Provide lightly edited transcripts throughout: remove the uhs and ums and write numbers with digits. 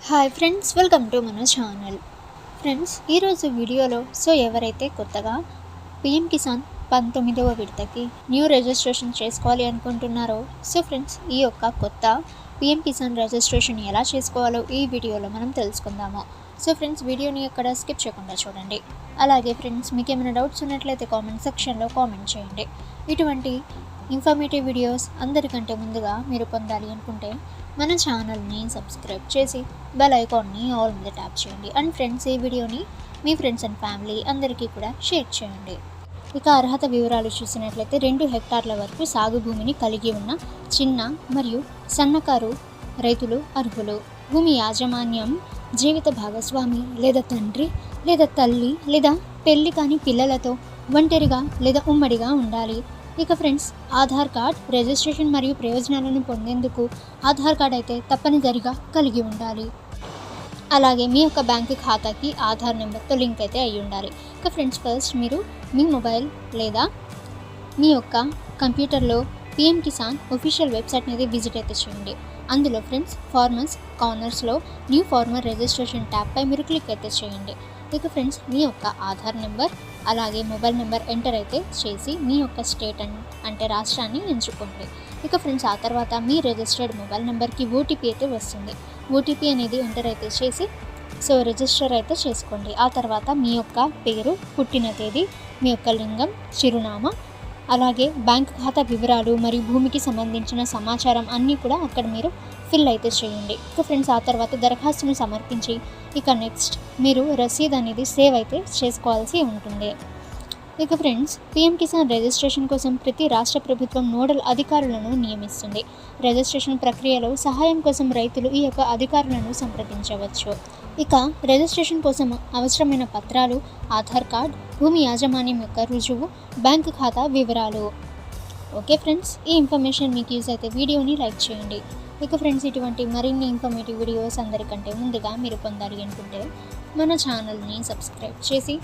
Hi friends, welcome to మన channel. Friends, ఈరోజు వీడియోలో ఎవరైతే కొత్తగా పిఎం కిసాన్ 19వ విడతకి న్యూ రిజిస్ట్రేషన్ చేసుకోవాలి అనుకుంటున్నారో ఫ్రెండ్స్, ఈ యొక్క కొత్త పిఎం కిసాన్ రిజిస్ట్రేషన్ ఎలా చేసుకోవాలో ఈ వీడియోలో మనం తెలుసుకుందాము. ఫ్రెండ్స్, వీడియోని ఎక్కడ స్కిప్ చేయకుండా చూడండి. అలాగే ఫ్రెండ్స్, మీకు ఏమైనా డౌట్స్ ఉన్నట్లయితే కామెంట్ సెక్షన్లో కామెంట్ చేయండి. ఇటువంటి ఇన్ఫర్మేటివ్ వీడియోస్ అందరికంటే ముందుగా మీరు పొందాలి అనుకుంటే మన ఛానల్ని సబ్స్క్రైబ్ చేసి బెల్ ఐకాన్ని ఆల్ మీద ట్యాప్ చేయండి. అండ్ ఫ్రెండ్స్, ఈ వీడియోని మీ ఫ్రెండ్స్ అండ్ ఫ్యామిలీ అందరికీ కూడా షేర్ చేయండి. ఇక అర్హత వివరాలు చూసినట్లయితే 2 హెక్టార్ల వరకు సాగు భూమిని కలిగి ఉన్న చిన్న మరియు సన్నకారు రైతులు అర్హులు. భూమి యాజమాన్యం జీవిత భాగస్వామి లేదా తండ్రి లేదా తల్లి లేదా పెళ్లి కాని పిల్లలతో ఒంటరిగా లేదా ఉమ్మడిగా ఉండాలి. ఇక ఫ్రెండ్స్, ఆధార్ కార్డ్ రిజిస్ట్రేషన్ మరియు ప్రయోజనాలను పొందేందుకు ఆధార్ కార్డ్ అయితే తప్పనిసరిగా కలిగి ఉండాలి. అలాగే మీ యొక్క బ్యాంకు ఖాతాకి ఆధార్ నెంబర్తో లింక్ అయితే అయి ఉండాలి. ఇక ఫ్రెండ్స్, ఫస్ట్ మీరు మీ మొబైల్ లేదా మీ యొక్క కంప్యూటర్లో పిఎం కిసాన్ ఒఫీషియల్ వెబ్సైట్ అనేది విజిట్ అయితే చేయండి. అందులో ఫ్రెండ్స్, ఫార్మర్స్ కార్నర్స్లో న్యూ ఫార్మర్ రిజిస్ట్రేషన్ ట్యాబ్పై మీరు క్లిక్ అయితే చేయండి. ఇక ఫ్రెండ్స్, మీ యొక్క ఆధార్ నెంబర్ అలాగే మొబైల్ నెంబర్ ఎంటర్ అయితే చేసి మీ యొక్క స్టేట్ అంటే రాష్ట్రాన్ని ఎంచుకోండి. ఇక ఫ్రెండ్స్, ఆ తర్వాత మీ రిజిస్టర్డ్ మొబైల్ నెంబర్కి ఓటీపీ అయితే వస్తుంది. ఓటీపీ అనేది ఎంటర్ అయితే చేసి రిజిస్టర్ అయితే చేసుకోండి. ఆ తర్వాత మీ యొక్క పేరు, పుట్టిన తేదీ, మీ యొక్క లింగం, చిరునామా, అలాగే బ్యాంక్ ఖాతా వివరాలు మరియు భూమికి సంబంధించిన సమాచారం అన్నీ కూడా అక్కడ మీరు ఫిల్ అయితే చేయండి. ఇక ఫ్రెండ్స్, ఆ తర్వాత దరఖాస్తును సమర్పించి ఇక నెక్స్ట్ మీరు రసీద్ అనేది సేవ్ అయితే చేసుకోవాల్సి ఉంటుంది. ఇక ఫ్రెండ్స్, పిఎం కిసాన్ రిజిస్ట్రేషన్ కోసం ప్రతి రాష్ట్ర ప్రభుత్వం నోడల్ అధికారులను నియమిస్తుంది. రిజిస్ట్రేషన్ ప్రక్రియలో సహాయం కోసం రైతులు ఈ యొక్క అధికారులను సంప్రదించవచ్చు. ఇక రిజిస్ట్రేషన్ కోసం అవసరమైన పత్రాలు ఆధార్ కార్డ్, భూమి యాజమాన్యం యొక్క రుజువు, బ్యాంకు ఖాతా వివరాలు. ఓకే ఫ్రెండ్స్, ఈ ఇన్ఫర్మేషన్ మీకు యూజ్ అయితే వీడియోని లైక్ చేయండి. ఇక ఫ్రెండ్స్, ఇటువంటి మరిన్ని ఇన్ఫర్మేటివ్ వీడియోస్ అందరికంటే ముందుగా మీరు పొందాలి అనుకుంటే మన ఛానల్ని సబ్స్క్రైబ్ చేసి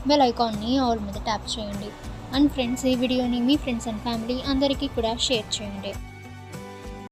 బెల్ ఐకాన్ని ఆల్ మీద ట్యాప్ చేయండి. అండ్ ఫ్రెండ్స్, ఈ వీడియోని మీ ఫ్రెండ్స్ అండ్ ఫ్యామిలీ అందరికీ కూడా షేర్ చేయండి.